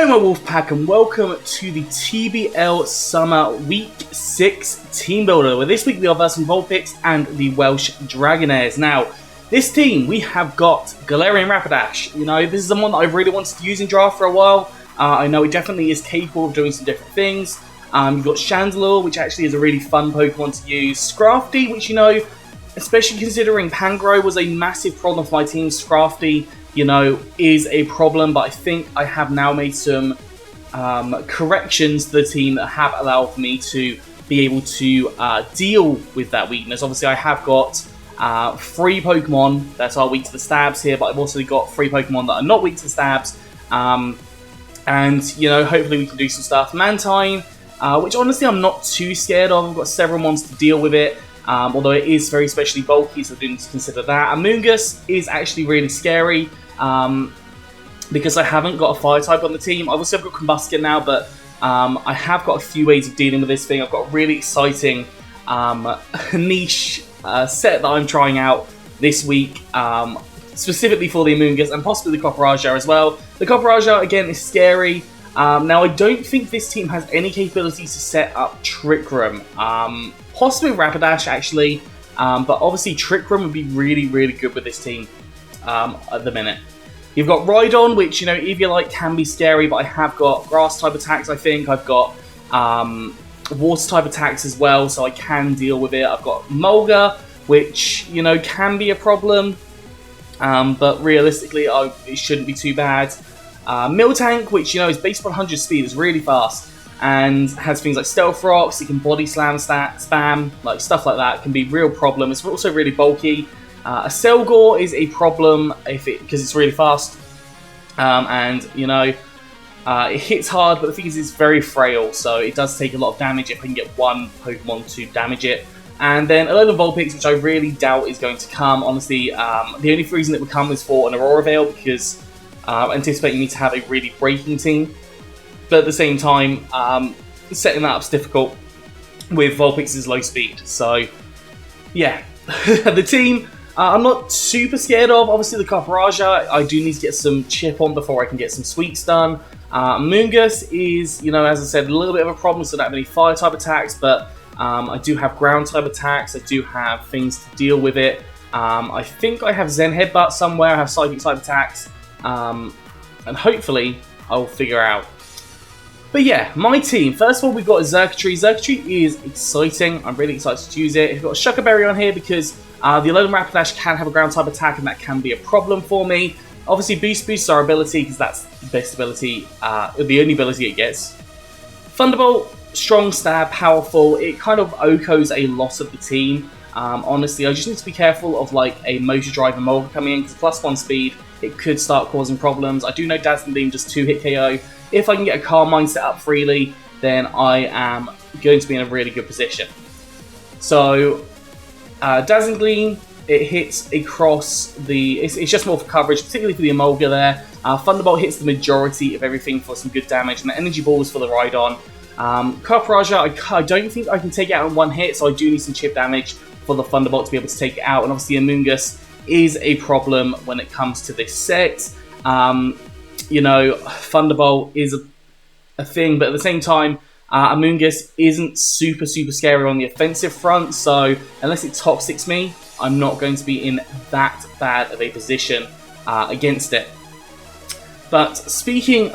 Hello my Wolfpack and welcome to the TBL Summer Week 6 Team Builder, where this week we are Vsing Vulpix and the Welsh Dragonairs. Now, this team, we have got Galarian Rapidash. You know, this is someone that I've really wanted to use in draft for a while. I know it definitely is capable of doing some different things. You've got Chandelure, which actually is a really fun Pokemon to use. Scrafty, which, you know, especially considering Pangro was a massive problem for my team, Scrafty, you know, is a problem, but I think I have now made some corrections to the team that have allowed me to be able to deal with that weakness. Obviously, I have got 3 Pokemon that are weak to the stabs here, but I've also got 3 Pokemon that are not weak to the stabs. And, you know, hopefully we can do some stuff. Mantine, which honestly I'm not too scared of. I've got several mons to deal with it. Although it is very specially bulky, so I do need to consider that. Amoonguss is actually really scary because I haven't got a fire type on the team. Obviously I've got Combustion now, but I have got a few ways of dealing with this thing. I've got a really exciting niche set that I'm trying out this week, specifically for the Amoonguss and possibly the Copperaja as well. The Copperaja, again, is scary. Now, I don't think this team has any capabilities to set up Trick Room. Possibly Rapidash, actually. But obviously, Trick Room would be really, really good with this team at the minute. You've got Rhydon, which, you know, if you like, can be scary, but I have got Grass-type attacks, I think. I've got Water-type attacks as well, so I can deal with it. I've got Mulga, which, you know, can be a problem. But realistically, it shouldn't be too bad. Miltank, which, you know, is based on 100 speed, is really fast, and has things like Stealth Rocks, it can Body Slam, Spam, like stuff like that, can be a real problem. It's also really bulky. A Selgor is a problem because it's really fast, and, you know, it hits hard, but the thing is it's very frail, so it does take a lot of damage if I can get one Pokemon to damage it. And then Vsing Vulpix, which I really doubt is going to come. Honestly, the only reason it would come is for an Aurora Veil, because anticipating me to have a really breaking team. But at the same time, setting that up is difficult with Vulpix's low speed. So, yeah. The team, I'm not super scared of. Obviously, the Copperaja, I do need to get some chip on before I can get some sweets done. Amoonguss is, you know, as I said, a little bit of a problem, so I don't have any fire-type attacks, but I do have ground-type attacks. I do have things to deal with it. I think I have Zen Headbutt somewhere. I have Psychic-type attacks. And hopefully I'll figure out. But yeah, my team. First of all, we've got a Xurkitree. Xurkitree is exciting. I'm really excited to use it. We've got a Shucker Berry on here because the Alolan Rapidash can have a ground type attack, and that can be a problem for me. Obviously, boosts our ability because that's the best ability, the only ability it gets. Thunderbolt, strong stab, powerful. It kind of OHKOs a lot of the team. Honestly, I just need to be careful of like a Motor Drive and Mulga coming in because +1 speed. It could start causing problems. I do know Dazzling Gleam just 2-hit KO. If I can get a Carmine set up freely, then I am going to be in a really good position. So, Dazzling Gleam, it hits across the... It's just more for coverage, particularly for the Emolga there. Thunderbolt hits the majority of everything for some good damage, and the Energy Ball is for the Rhydon. Copperaja, I don't think I can take it out in one hit, so I do need some chip damage for the Thunderbolt to be able to take it out, and obviously Amoonguss is a problem when it comes to this set. You know, Thunderbolt is a thing, but at the same time, Amoonguss isn't super scary on the offensive front, so unless it Toxics me, I'm not going to be in that bad of a position against it. But speaking,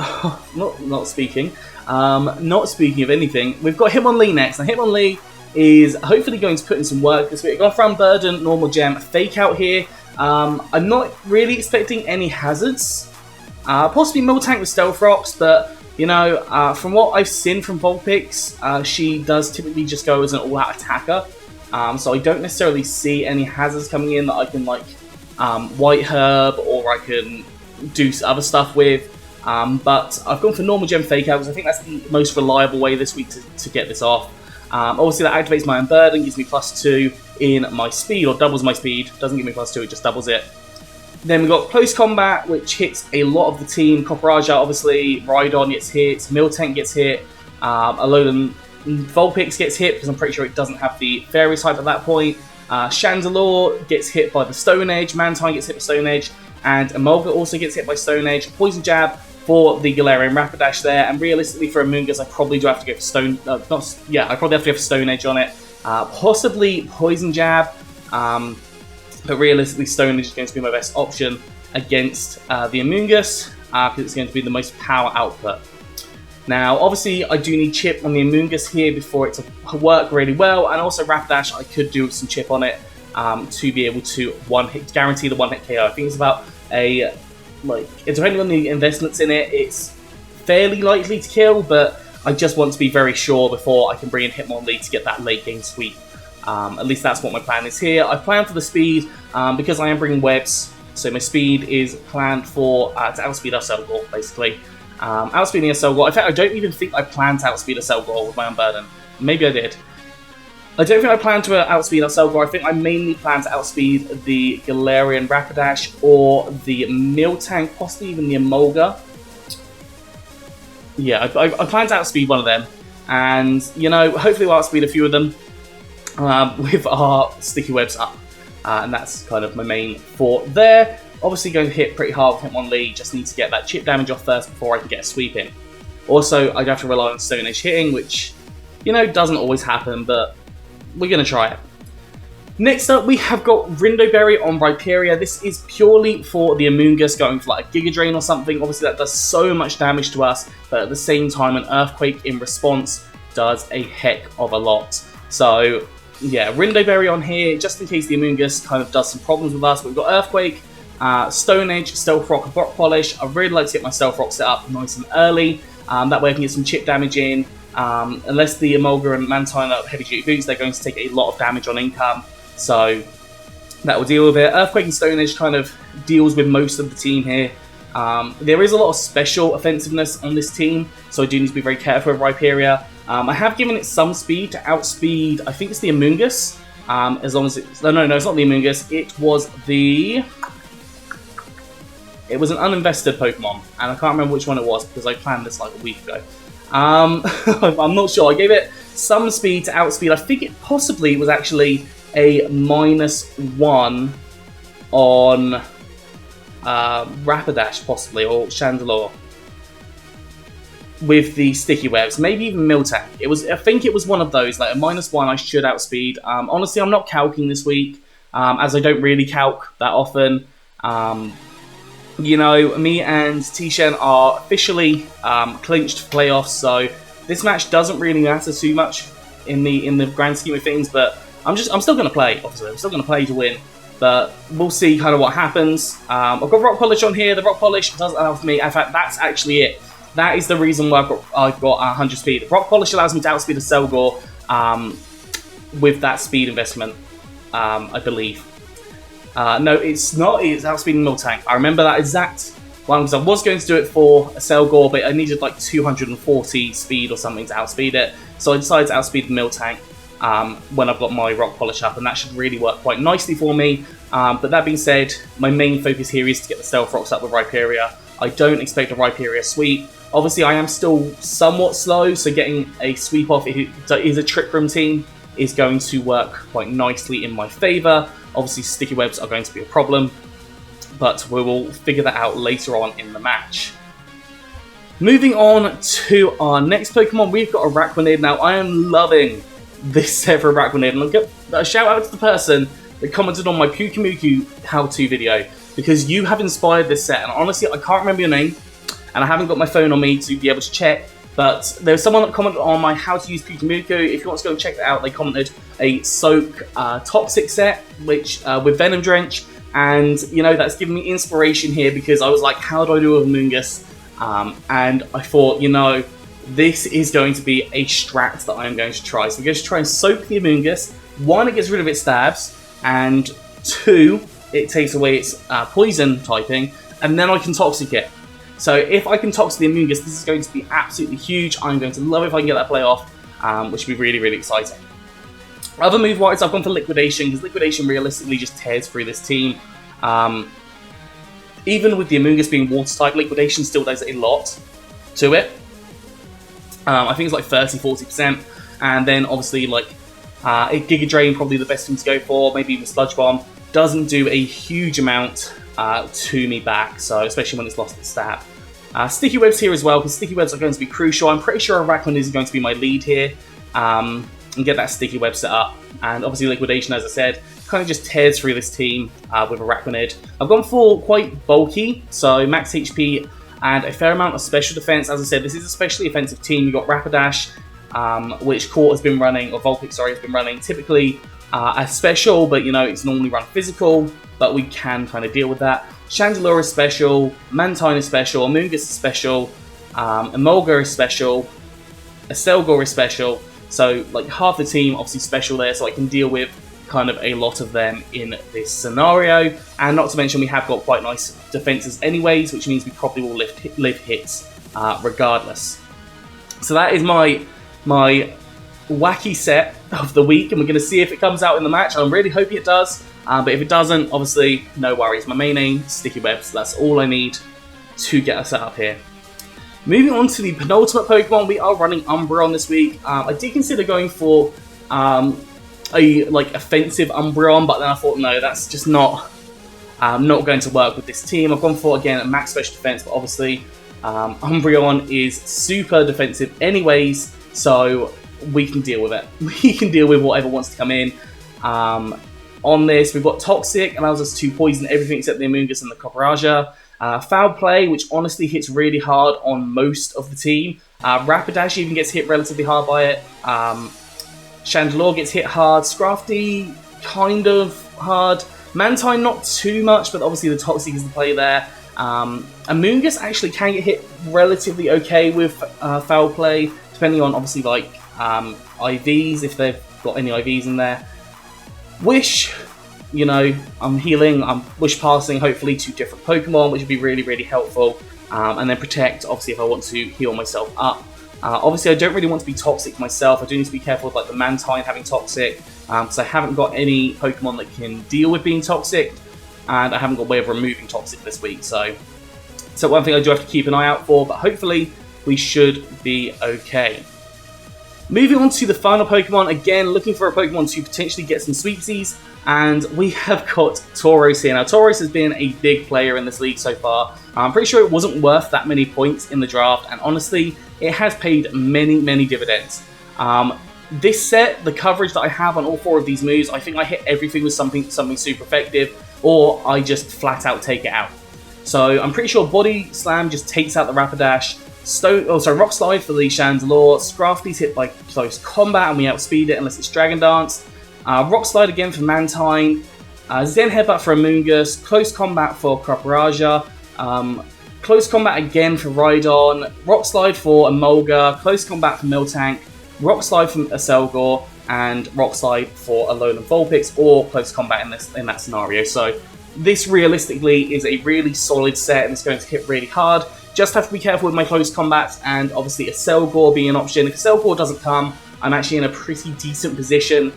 not speaking of anything, we've got Hitmonlee next. Now Hitmonlee is hopefully going to put in some work this week. I've got Frown Burden, Normal Gem, Fake Out here. I'm not really expecting any hazards. Possibly Miltank with Stealth Rocks, but, you know, from what I've seen from Vulpix, she does typically just go as an all-out attacker. So I don't necessarily see any hazards coming in that I can, like, White Herb or I can do other stuff with. But I've gone for Normal Gem Fake Out because I think that's the most reliable way this week to get this off. Obviously that activates my Unburden, gives me +2 in my speed, or doubles my speed. Doesn't give me +2, it just doubles it. Then we've got Close Combat, which hits a lot of the team. Copperaja, obviously, Rhydon gets hit, Miltank gets hit, Alolan Vulpix gets hit, because I'm pretty sure it doesn't have the Fairy type at that point. Chandelure gets hit by the Stone Edge, Mantine gets hit by Stone Edge, and Emolga also gets hit by Stone Edge. Poison Jab for the Galarian Rapidash there, and realistically for Amoonguss, I probably do have to go for Stone. I probably have to go for Stone Edge on it. Possibly Poison Jab, but realistically Stone Edge is going to be my best option against the Amoonguss because it's going to be the most power output. Now, obviously, I do need chip on the Amoonguss here before it to work really well, and also Rapidash, I could do some chip on it to be able to guarantee the one-hit KO. I think it's about depending on the investments in it, it's fairly likely to kill, but I just want to be very sure before I can bring in Hitmonlee to get that late game sweep. At least that's what my plan is here. I plan for the speed because I am bringing webs, so my speed is planned for to outspeed Aselgor, basically. Outspeeding Aselgor. In fact, I don't even think I planned to outspeed Aselgor with my Unburden. Maybe I did. I don't think I plan to outspeed Aselgor. I think I mainly plan to outspeed the Galarian Rapidash or the Miltank, possibly even the Emolga. Yeah, I plan to outspeed one of them. And, you know, hopefully we'll outspeed a few of them with our sticky webs up. And that's kind of my main thought there. Obviously going to hit pretty hard with Hitmonlee. Just need to get that chip damage off first before I can get a sweep in. Also, I'd have to rely on Stone Edge hitting, which, you know, doesn't always happen, but we're going to try it. Next up, we have got Rindo Berry on Rhyperior. This is purely for the Amoonguss going for like a Giga Drain or something. Obviously, that does so much damage to us, but at the same time, an Earthquake in response does a heck of a lot. So, yeah, Rindo Berry on here, just in case the Amoonguss kind of does some problems with us. We've got Earthquake, Stone Edge, Stealth Rock, and Rock Polish. I really like to get my Stealth Rock set up nice and early. That way I can get some chip damage in. Unless the Emolga and Mantine are heavy duty boots, they're going to take a lot of damage on income. So that will deal with it. Earthquake and Stone Edge kind of deals with most of the team here. There is a lot of special offensiveness on this team, so I do need to be very careful with Rhyperior. I have given it some speed to outspeed, I think it's the Amoonguss. As long as it's... No, it's not the Amoonguss. It was an uninvested Pokemon, and I can't remember which one it was because I planned this like a week ago. I'm not sure. I gave it some speed to outspeed. I think it possibly was actually a -1 on Rapidash, possibly, or Chandelure with the sticky webs. Maybe even Miltank. I think it was one of those, like a -1 I should outspeed. Honestly, I'm not calcing this week, as I don't really calc that often. You know, me and Tishan are officially clinched for playoffs, so this match doesn't really matter too much in the grand scheme of things. But I'm still going to play. Obviously, I'm still going to play to win. But we'll see kind of what happens. I've got Rock Polish on here. The Rock Polish does allow for me. In fact, that's actually it. That is the reason why I've got 100 speed. Rock Polish allows me to outspeed a Selgor with that speed investment, I believe. No, it's not. It's outspeeding Miltank. I remember that exact one because I was going to do it for a Selgor, but I needed like 240 speed or something to outspeed it. So I decided to outspeed the Miltank when I've got my Rock Polish up, and that should really work quite nicely for me. But that being said, my main focus here is to get the Stealth Rocks up with Rhyperior. I don't expect a Rhyperior sweep. Obviously, I am still somewhat slow, so getting a sweep off if it is a Trick Room team is going to work quite nicely in my favour. Obviously, sticky webs are going to be a problem, but we will figure that out later on in the match. Moving on to our next Pokemon, we've got a Araquanid. Now, I am loving this set for Araquanid, and I'll give a shout out to the person that commented on my Pukumuku how-to video, because you have inspired this set, and honestly, I can't remember your name, and I haven't got my phone on me to be able to check, but there's someone that commented on my how to use Pukumuku. If you want to go and check that out, they commented a Soak Toxic set, which with Venom Drench, and you know, that's given me inspiration here because I was like, how do I do with Amoonguss? And I thought, you know, this is going to be a strat that I am going to try. So I'm going to try and Soak the Amoonguss. 1, it gets rid of its stabs, and 2, it takes away its poison typing, and then I can Toxic it. So if I can Toxic the Amoonguss, this is going to be absolutely huge. I'm going to love it if I can get that play off, which would be really, really exciting. Other move-wise, I've gone for Liquidation, because Liquidation realistically just tears through this team. Even with the Amoonguss being Water-type, Liquidation still does a lot to it. I think it's like 30-40%. And then obviously, like, Giga Drain, probably the best thing to go for, maybe even Sludge Bomb. Doesn't do a huge amount to me back, so especially when it's lost its stab. Sticky webs here as well, because sticky webs are going to be crucial. I'm pretty sure Arachnid is going to be my lead here, and get that sticky web set up. And obviously liquidation, as I said, kind of just tears through this team with Arachnid. I've gone for quite bulky, so max HP and a fair amount of special defense. As I said, this is a specially offensive team. You've got Rapidash, which Court has been running, or Vulpix, sorry, has been running typically a special, but you know, it's normally run physical, but we can kind of deal with that. Chandelure is special, Mantine is special, Amoonguss is special, Emolga is special, Aselgor is special, so like half the team obviously special there, so I can deal with kind of a lot of them in this scenario. And not to mention we have got quite nice defenses anyways, which means we probably will live hits regardless. So that is my wacky set of the week, and we're going to see if it comes out in the match. I'm really hoping it does, but if it doesn't, obviously no worries. My main aim, sticky webs, that's all I need to get us set up here. Moving on to the penultimate Pokemon, we are running Umbreon this week. I did consider going for a offensive Umbreon, but then I thought no, that's just not going to work with this team. I've gone for, again, a max special defense, but obviously Umbreon is super defensive anyways, so we can deal with it. We can deal with whatever wants to come in. On this, we've got Toxic, allows us to poison everything except the Amoonguss and the Copperajah. Foul Play, which honestly hits really hard on most of the team. Rapidash even gets hit relatively hard by it. Chandelure gets hit hard. Scrafty, kind of hard. Mantine, not too much, but obviously the Toxic is the play there. Amoonguss actually can get hit relatively okay with Foul Play, depending on obviously like IVs, if they've got any IVs in there. Wish, you know, I'm healing, I'm Wish passing hopefully to different Pokemon, which would be really, really helpful. And then Protect, obviously, if I want to heal myself up. Obviously, I don't really want to be Toxic myself. I do need to be careful with like the Mantine having Toxic, because I haven't got any Pokemon that can deal with being Toxic, and I haven't got a way of removing Toxic this week. So one thing I do have to keep an eye out for, but hopefully we should be okay. Moving on to the final Pokemon, again, looking for a Pokemon to potentially get some sweepsies, and we have got Tauros here. Now, Tauros has been a big player in this league so far. I'm pretty sure it wasn't worth that many points in the draft, and honestly, it has paid many, many dividends. This set, the coverage that I have on all four of these moves, I think I hit everything with something super effective, or I just flat out take it out. So I'm pretty sure Body Slam just takes out the Rapidash. Rock Slide for the Chandelure. Scrafty's hit by close combat and we outspeed it unless it's Dragon Dance. Rock Slide again for Mantine. Zen Headbutt for Amoonguss. Close combat for Copperajah. Close combat again for Rhydon. Rock Slide for Emolga. Close combat for Miltank. Rock Slide from Aselgor. And Rock Slide for Alolan Vulpix, or close combat in that scenario. So this realistically is a really solid set and it's going to hit really hard. Just have to be careful with my close combats, and obviously Aselgor being an option. If Aselgor doesn't come, I'm actually in a pretty decent position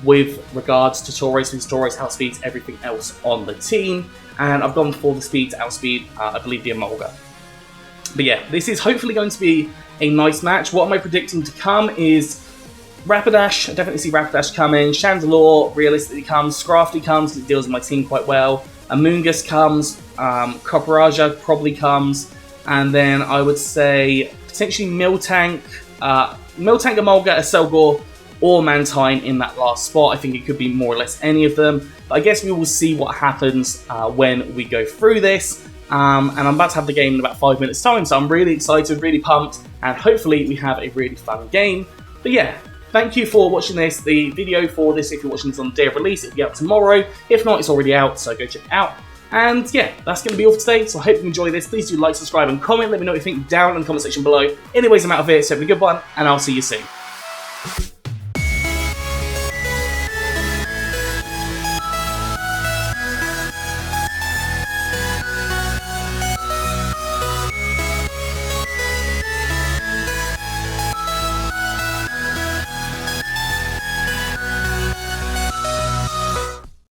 with regards to Tauros, because Tauros outspeeds everything else on the team. And I've gone for the speed to outspeed, I believe, the Emolga. But yeah, this is hopefully going to be a nice match. What am I predicting to come is Rapidash. I definitely see Rapidash coming. Chandelure realistically comes. Scrafty comes because it deals with my team quite well. Amoonguss comes. Copperajah probably comes. And then I would say potentially Miltank, Emolga, Aselgor, or Mantine in that last spot. I think it could be more or less any of them. But I guess we will see what happens when we go through this. And I'm about to have the game in about 5 minutes time, so I'm really excited, really pumped, and hopefully we have a really fun game. But yeah, thank you for watching this. The video for this, if you're watching this on the day of release, it'll be up tomorrow. If not, it's already out, so go check it out. And yeah, that's going to be all for today, so I hope you enjoy this. Please do like, subscribe, and comment. Let me know what you think down in the comment section below. Anyways, I'm out of here, so have a good one, and I'll see you soon.